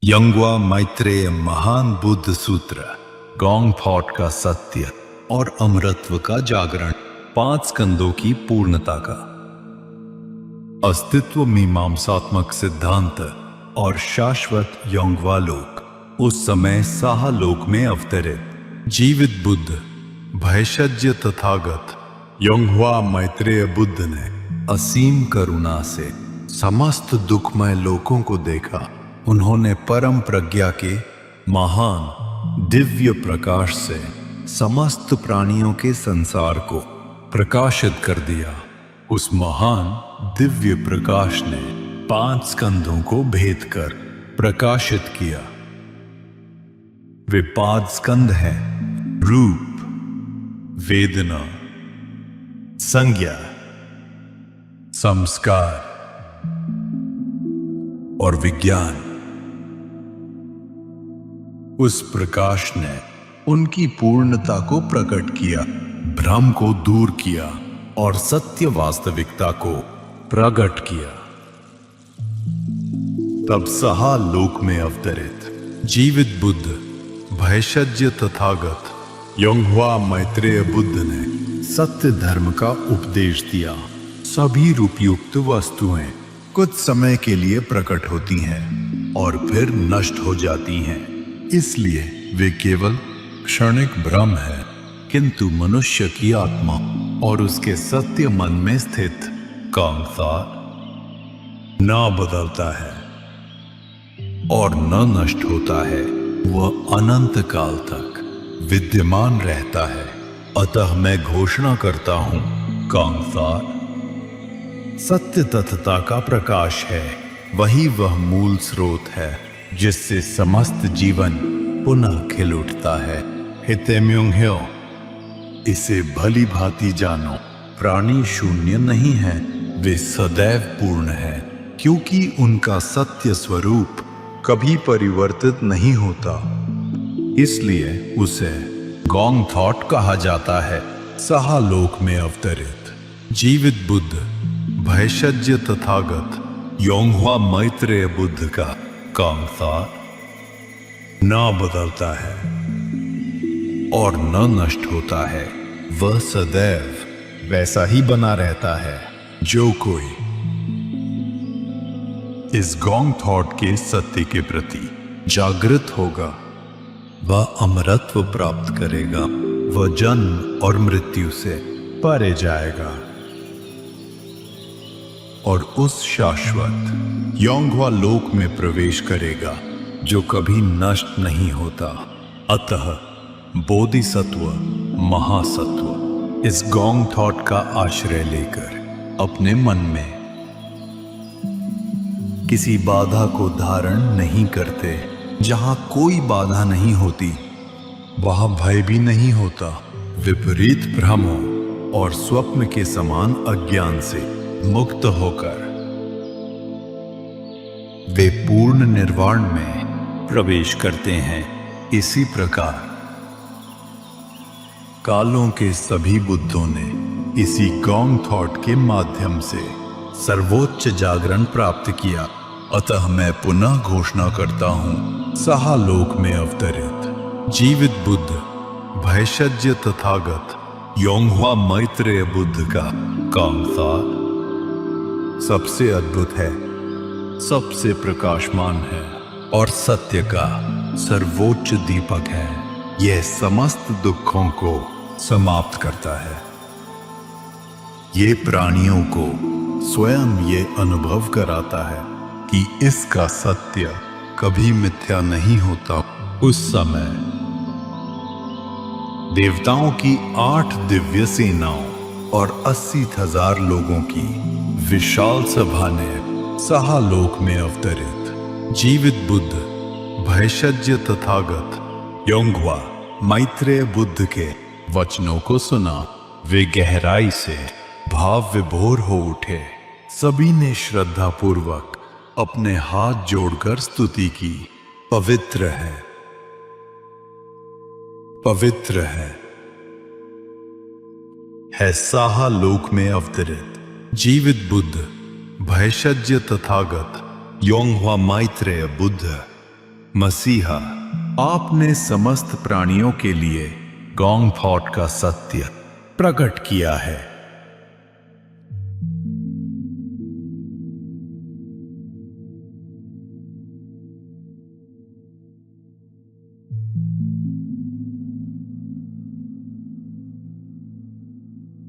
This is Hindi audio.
यंगवा मैत्रेय महान बुद्ध सूत्र, गॉन्ग थॉट का सत्य और अमरत्व का जागरण, 5 स्कंदों की पूर्णता का अस्तित्व, मीमांसात्मक सिद्धांत और शाश्वत यंगवा लोक। उस समय साहा लोक में अवतरित जीवित बुद्ध, भयशज्य तथागत यंगवा मैत्रेय बुद्ध ने असीम करुणा से समस्त दुखमय लोकों को देखा। उन्होंने परम प्रज्ञा के महान दिव्य प्रकाश से समस्त प्राणियों के संसार को प्रकाशित कर दिया। उस महान दिव्य प्रकाश ने 5 स्कंदों को भेद कर प्रकाशित किया। वे 5 स्कंद हैं: रूप, वेदना, संज्ञा, संस्कार और विज्ञान। उस प्रकाश ने उनकी पूर्णता को प्रकट किया, भ्रम को दूर किया और सत्य वास्तविकता को प्रकट किया। तब साहा लोक में अवतरित जीवित बुद्ध, भयशज्य तथागत यंगवा मैत्रेय बुद्ध ने सत्य धर्म का उपदेश दिया। सभी रूपयुक्त वस्तुएं कुछ समय के लिए प्रकट होती हैं और फिर नष्ट हो जाती हैं, इसलिए वे केवल क्षणिक भ्रम है। किंतु मनुष्य की आत्मा और उसके सत्य मन में स्थित कामसार न बदलता है और न नष्ट होता है, वह अनंत काल तक विद्यमान रहता है। अतः मैं घोषणा करता हूं, कामसार सत्य तथता का प्रकाश है। वही वह मूल स्रोत है जिससे समस्त जीवन पुनः खिल उठता है। हितेम्युंग ह्यो, इसे भली भांति जानो, प्राणी शून्य नहीं है, वे सदैव पूर्ण है, क्योंकि उनका सत्य स्वरूप कभी परिवर्तित नहीं होता। इसलिए उसे गॉन्ग थॉट कहा जाता है। साहा लोक में अवतरित जीवित बुद्ध, भयशज्य तथागत यंगवा मैत्रेय बुद्ध का कामसार न बदलता है और न नष्ट होता है, वह सदैव वैसा ही बना रहता है। जो कोई इस गॉन्ग थॉट के सत्य के प्रति जागृत होगा, वह अमरत्व प्राप्त करेगा। वह जन्म और मृत्यु से परे जाएगा और उस शाश्वत यंगवा लोक में प्रवेश करेगा जो कभी नष्ट नहीं होता। अतः बोधिसत्व, महासत्व इस गॉन्ग थॉट का आश्रय लेकर अपने मन में किसी बाधा को धारण नहीं करते। जहां कोई बाधा नहीं होती, वहां भय भी नहीं होता। विपरीत भ्रमों और स्वप्न के समान अज्ञान से मुक्त होकर वे पूर्ण निर्वाण में प्रवेश करते हैं। इसी प्रकार कालों के सभी बुद्धों ने इसी गॉन्ग थॉट के माध्यम से सर्वोच्च जागरण प्राप्त किया। अतः मैं पुनः घोषणा करता हूं, साहा लोक में अवतरित जीवित बुद्ध, भयशज्य तथागत यंगवा मैत्रेय बुद्ध का कामसार सबसे अद्भुत है, सबसे प्रकाशमान है और सत्य का सर्वोच्च दीपक है। यह समस्त दुखों को समाप्त करता है। ये प्राणियों को स्वयं ये अनुभव कराता है कि इसका सत्य कभी मिथ्या नहीं होता। उस समय देवताओं की 8 दिव्य सेनाओं और 80,000 लोगों की विशाल सभा ने साहा लोक में अवतरित जीवित बुद्ध, भयशज्य तथागत यंगवा मैत्रेय बुद्ध के वचनों को सुना। वे गहराई से भाव विभोर हो उठे। सभी ने श्रद्धा पूर्वक अपने हाथ जोड़कर स्तुति की। पवित्र है, पवित्र है साहा लोक में अवतरित जीवित बुद्ध, भयशज्य तथागत यंगवा मैत्रेय बुद्ध। मसीहा, आपने समस्त प्राणियों के लिए गॉंग थॉट का सत्य प्रकट किया है।